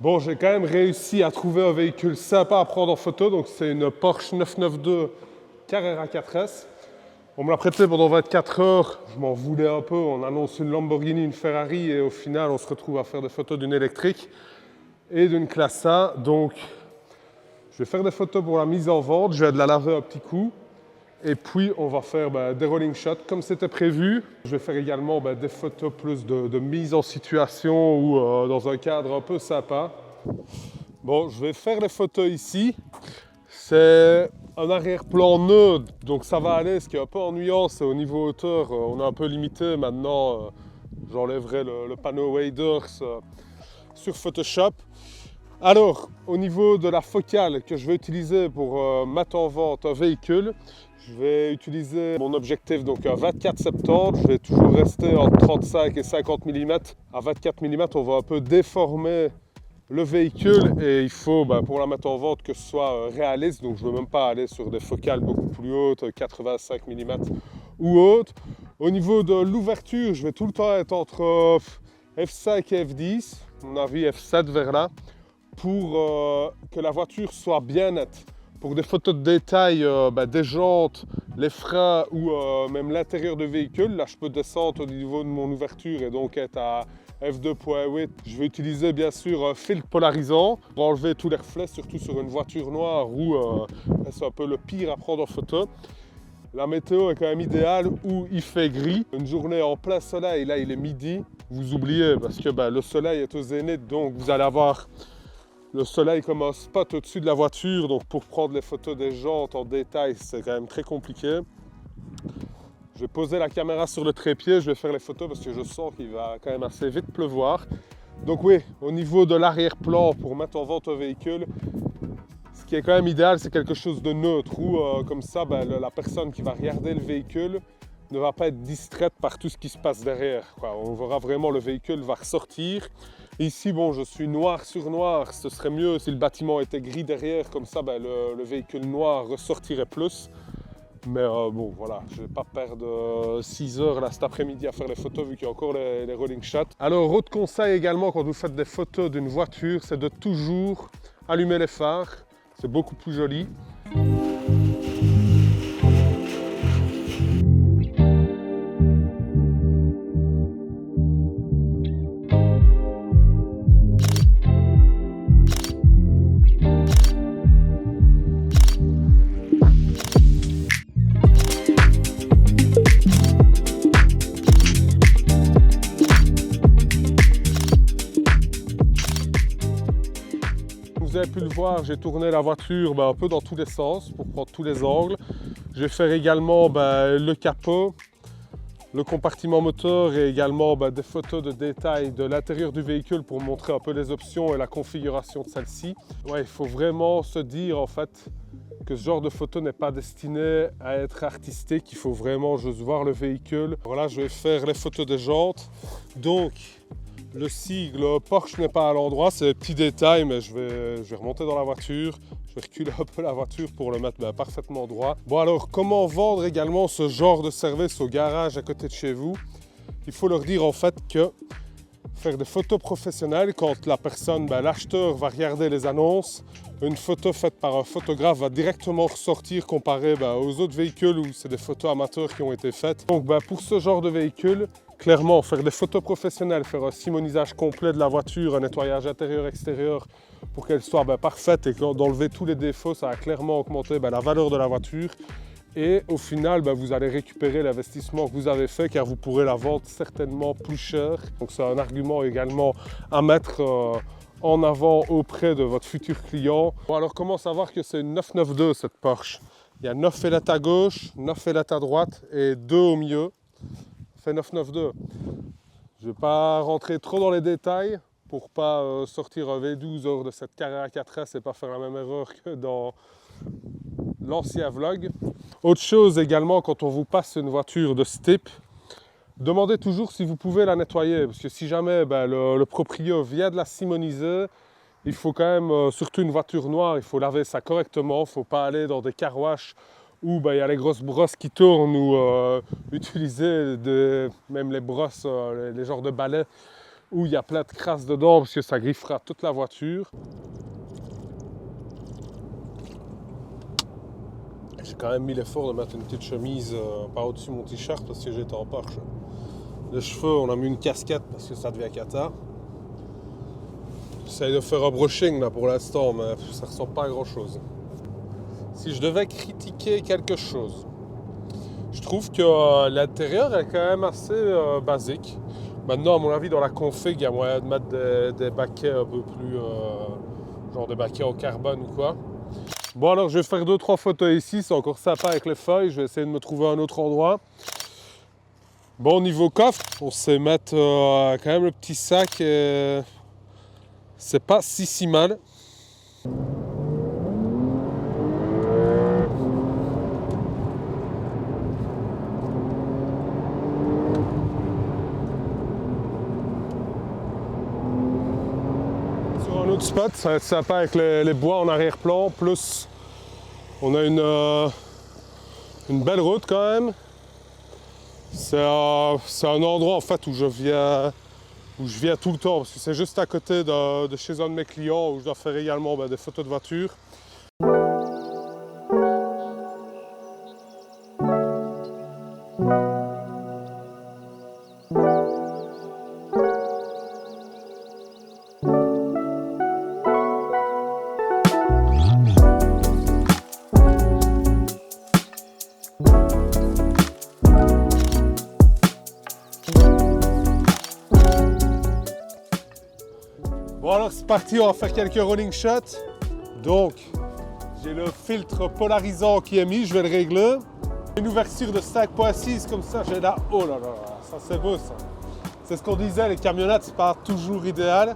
Bon, j'ai quand même réussi à trouver un véhicule sympa à prendre en photo. Donc, c'est une Porsche 992 Carrera 4S. On me l'a prêté pendant 24 heures. Je m'en voulais un peu. On annonce une Lamborghini, une Ferrari et au final, on se retrouve à faire des photos d'une électrique et d'une classe A. Donc, je vais faire des photos pour la mise en vente. Je vais de la laver un petit coup. Et puis, on va faire des rolling shots comme c'était prévu. Je vais faire également des photos plus de mise en situation ou dans un cadre un peu sympa. Bon, je vais faire les photos ici. C'est un arrière-plan neutre, donc ça va aller. Ce qui est un peu ennuyant, c'est au niveau hauteur, on est un peu limité. Maintenant, j'enlèverai le panneau waders sur Photoshop. Alors, au niveau de la focale que je vais utiliser pour mettre en vente un véhicule, je vais utiliser mon objectif, donc un 24-70. Je vais toujours rester entre 35 et 50 mm. À 24 mm, on va un peu déformer le véhicule et il faut, pour la mettre en vente, que ce soit réaliste. Donc je ne veux même pas aller sur des focales beaucoup plus hautes, 85 mm ou autres. Au niveau de l'ouverture, je vais tout le temps être entre f5 et f10, à mon avis f7 vers là, pour que la voiture soit bien nette. Pour des photos de détail des jantes, les freins ou même l'intérieur du véhicule, là je peux descendre au niveau de mon ouverture et donc être à f2.8. Je vais utiliser bien sûr un filtre polarisant pour enlever tous les reflets, surtout sur une voiture noire où c'est un peu le pire à prendre en photo. La météo est quand même idéale où il fait gris. Une journée en plein soleil, là il est midi, vous oubliez parce que le soleil est au zénith, donc vous allez avoir le soleil comme un spot au-dessus de la voiture, donc pour prendre les photos des jantes en détail, c'est quand même très compliqué. Je vais poser la caméra sur le trépied, je vais faire les photos parce que je sens qu'il va quand même assez vite pleuvoir. Donc oui, au niveau de l'arrière-plan, pour mettre en vente un véhicule, ce qui est quand même idéal, c'est quelque chose de neutre, où comme ça, la personne qui va regarder le véhicule ne va pas être distraite par tout ce qui se passe derrière, quoi. On verra vraiment le véhicule va ressortir. Ici, bon, je suis noir sur noir, ce serait mieux si le bâtiment était gris derrière, comme ça le véhicule noir ressortirait plus. Mais bon, voilà, je ne vais pas perdre 6 heures là, cet après-midi à faire les photos vu qu'il y a encore les rolling shots. Alors, autre conseil également quand vous faites des photos d'une voiture, c'est de toujours allumer les phares, c'est beaucoup plus joli. Vous avez pu le voir, j'ai tourné la voiture un peu dans tous les sens pour prendre tous les angles. Je vais faire également le capot, le compartiment moteur et également des photos de détail de l'intérieur du véhicule pour montrer un peu les options et la configuration de celle-ci. Ouais, il faut vraiment se dire en fait que ce genre de photo n'est pas destiné à être artistique, il faut vraiment juste voir le véhicule. Voilà, je vais faire les photos des jantes. Donc, le sigle Porsche n'est pas à l'endroit, c'est des petits détails, mais je vais remonter dans la voiture. Je vais reculer un peu la voiture pour le mettre parfaitement droit. Bon alors, comment vendre également ce genre de service au garage à côté de chez vous? Il faut leur dire en fait que faire des photos professionnelles, quand la personne, l'acheteur va regarder les annonces, une photo faite par un photographe va directement ressortir comparé aux autres véhicules où c'est des photos amateurs qui ont été faites. Donc pour ce genre de véhicule, clairement, faire des photos professionnelles, faire un simonisage complet de la voiture, un nettoyage intérieur-extérieur pour qu'elle soit parfaite et d'enlever tous les défauts, ça va clairement augmenter la valeur de la voiture. Et au final, vous allez récupérer l'investissement que vous avez fait car vous pourrez la vendre certainement plus cher. Donc c'est un argument également à mettre en avant auprès de votre futur client. Bon, alors comment savoir que c'est une 992 cette Porsche? Il y a 9 fenêtres à gauche, 9 fenêtres à droite et 2 au milieu. Fait 992. Je ne vais pas rentrer trop dans les détails pour pas sortir un V12 hors de cette Carrera 4S et pas faire la même erreur que dans l'ancien vlog. Autre chose également, quand on vous passe une voiture de ce type, demandez toujours si vous pouvez la nettoyer, parce que si jamais le proprio vient de la simoniser, il faut quand même, surtout une voiture noire, il faut laver ça correctement, il ne faut pas aller dans des car wash où il y a les grosses brosses qui tournent ou utiliser même les brosses, les genres de balais où il y a plein de crasse dedans parce que ça griffera toute la voiture. J'ai quand même mis l'effort de mettre une petite chemise par au-dessus de mon t-shirt parce que j'étais en Porsche. Les cheveux, on a mis une casquette parce que ça devient cata. J'essaye de faire un brushing là pour l'instant, mais ça ressemble pas à grand chose. Si je devais critiquer quelque chose, je trouve que l'intérieur est quand même assez basique. Maintenant, à mon avis, dans la config, il y a moyen de mettre des baquets un peu plus... genre des baquets en carbone ou quoi. Bon, alors je vais faire 2-3 photos ici, c'est encore sympa avec les feuilles. Je vais essayer de me trouver un autre endroit. Bon, niveau coffre, on sait mettre quand même le petit sac. C'est pas si mal. Sur un autre spot, ça va être sympa avec les bois en arrière-plan. Plus, on a une belle route quand même. C'est un endroit en fait où je viens tout le temps parce que c'est juste à côté de chez un de mes clients où je dois faire également des photos de voitures. Bon alors c'est parti, on va faire quelques rolling shots. Donc j'ai le filtre polarisant qui est mis, je vais le régler. Une ouverture de 5.6 comme ça, j'ai là, oh là là, ça c'est beau ça. C'est ce qu'on disait, les camionnettes c'est pas toujours idéal.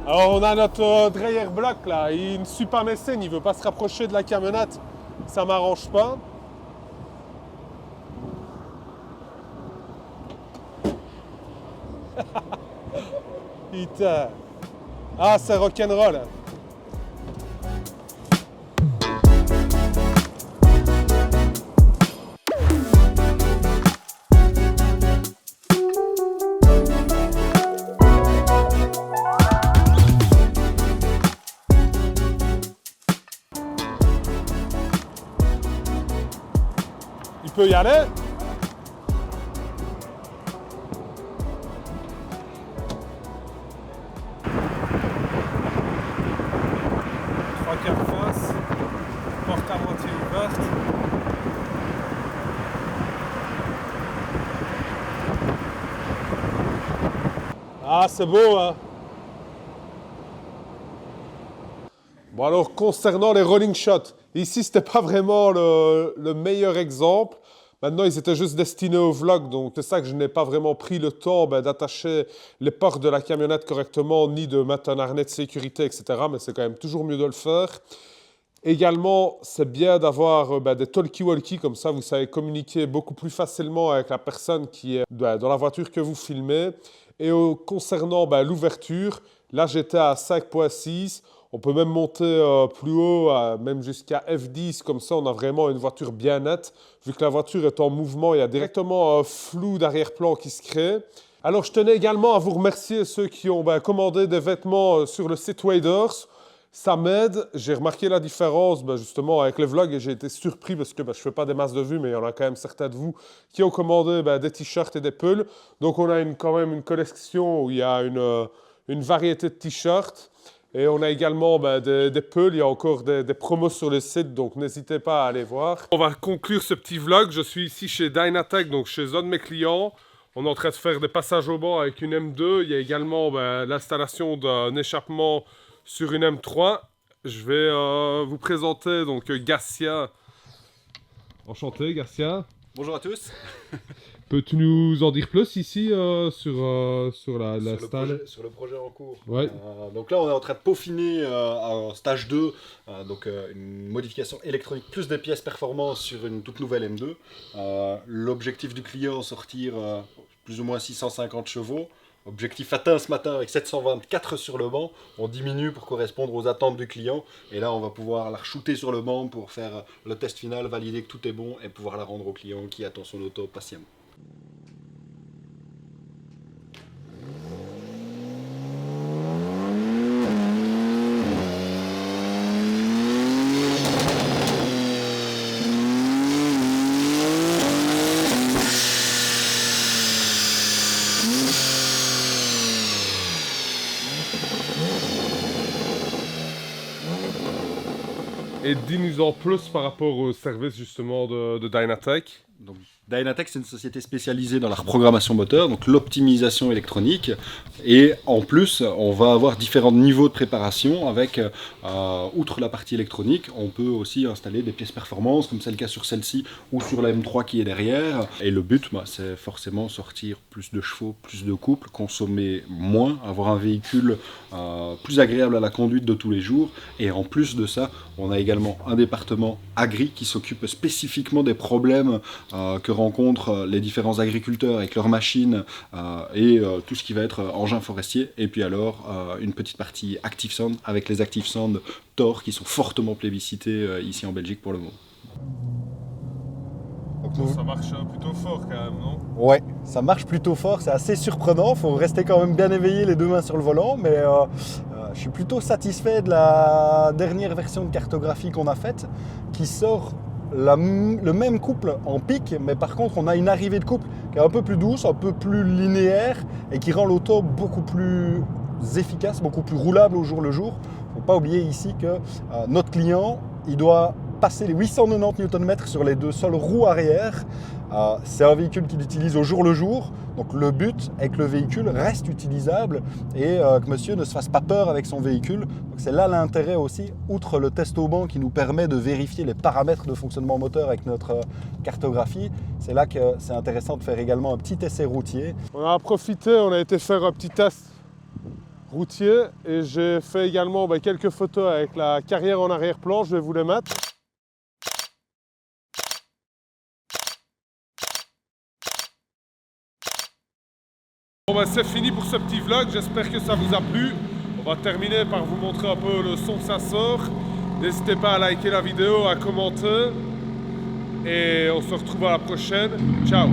Alors on a notre Dreyer bloc là, il ne suit pas mes scènes, il veut pas se rapprocher de la camionnette, ça m'arrange pas. Putain. Ah, c'est rock'n'roll. Il peut y aller. Face, porte à moitié ouverte. Ah, c'est beau, hein? Bon, alors, concernant les rolling shots, ici, c'était pas vraiment le meilleur exemple. Maintenant, ils étaient juste destinés au vlog, donc c'est ça que je n'ai pas vraiment pris le temps d'attacher les portes de la camionnette correctement, ni de mettre un harnais de sécurité, etc. Mais c'est quand même toujours mieux de le faire. Également, c'est bien d'avoir des talkie-walkie, comme ça vous savez communiquer beaucoup plus facilement avec la personne qui est dans la voiture que vous filmez. Et concernant l'ouverture, là j'étais à 5.6, on peut même monter plus haut, même jusqu'à F10, comme ça on a vraiment une voiture bien nette. Vu que la voiture est en mouvement, il y a directement un flou d'arrière-plan qui se crée. Alors je tenais également à vous remercier ceux qui ont commandé des vêtements sur le site Waders. Ça m'aide, j'ai remarqué la différence justement avec les vlogs et j'ai été surpris parce que je ne fais pas des masses de vues, mais il y en a quand même certains de vous qui ont commandé des t-shirts et des pulls. Donc on a quand même une collection où il y a une variété de t-shirts et on a également des pulls, il y a encore des promos sur le site, donc n'hésitez pas à aller voir. On va conclure ce petit vlog, je suis ici chez Dynatech, donc chez un de mes clients. On est en train de faire des passages au banc avec une M2, il y a également l'installation d'un échappement sur une M3, je vais vous présenter donc Garcia. Enchanté Garcia. Bonjour à tous. Peux-tu nous en dire plus ici sur la stalle? Sur le projet en cours. Ouais. Donc là on est en train de peaufiner un stage 2, une modification électronique plus des pièces performances sur une toute nouvelle M2. L'objectif du client, sortir plus ou moins 650 chevaux. Objectif atteint ce matin avec 724 sur le banc. On diminue pour correspondre aux attentes du client. Et là, on va pouvoir la shooter sur le banc pour faire le test final, valider que tout est bon et pouvoir la rendre au client qui attend son auto patiemment. Et dis-nous en plus par rapport au service justement de Dynatech. Donc, Dynatech, c'est une société spécialisée dans la reprogrammation moteur, donc l'optimisation électronique. Et en plus, on va avoir différents niveaux de préparation avec, outre la partie électronique, on peut aussi installer des pièces performance, comme c'est le cas sur celle-ci ou sur la M3 qui est derrière. Et le but, c'est forcément sortir plus de chevaux, plus de couple, consommer moins, avoir un véhicule plus agréable à la conduite de tous les jours. Et en plus de ça, on a également un département agri qui s'occupe spécifiquement des problèmes que rencontrent les différents agriculteurs avec leurs machines et tout ce qui va être engins forestiers. Et puis alors, une petite partie Active Sound avec les Active Sound Thor qui sont fortement plébiscités ici en Belgique pour le moment. Donc ça marche plutôt fort quand même, non? Ouais, ça marche plutôt fort, c'est assez surprenant, il faut rester quand même bien éveillé les deux mains sur le volant, mais je suis plutôt satisfait de la dernière version de cartographie qu'on a faite, qui sort le même couple en pic, mais par contre on a une arrivée de couple qui est un peu plus douce, un peu plus linéaire et qui rend l'auto beaucoup plus efficace, beaucoup plus roulable au jour le jour. Il ne faut pas oublier ici que notre client, il doit passer les 890 Nm sur les deux seules roues arrière. C'est un véhicule qu'il utilise au jour le jour. Donc le but est que le véhicule reste utilisable et que monsieur ne se fasse pas peur avec son véhicule. Donc c'est là l'intérêt aussi, outre le test au banc qui nous permet de vérifier les paramètres de fonctionnement moteur avec notre cartographie. C'est là que c'est intéressant de faire également un petit essai routier. On a profité, on a été faire un petit test routier et j'ai fait également quelques photos avec la carrière en arrière-plan, je vais vous les mettre. Bon c'est fini pour ce petit vlog, j'espère que ça vous a plu. On va terminer par vous montrer un peu le son que ça sort. N'hésitez pas à liker la vidéo, à commenter. Et on se retrouve à la prochaine. Ciao!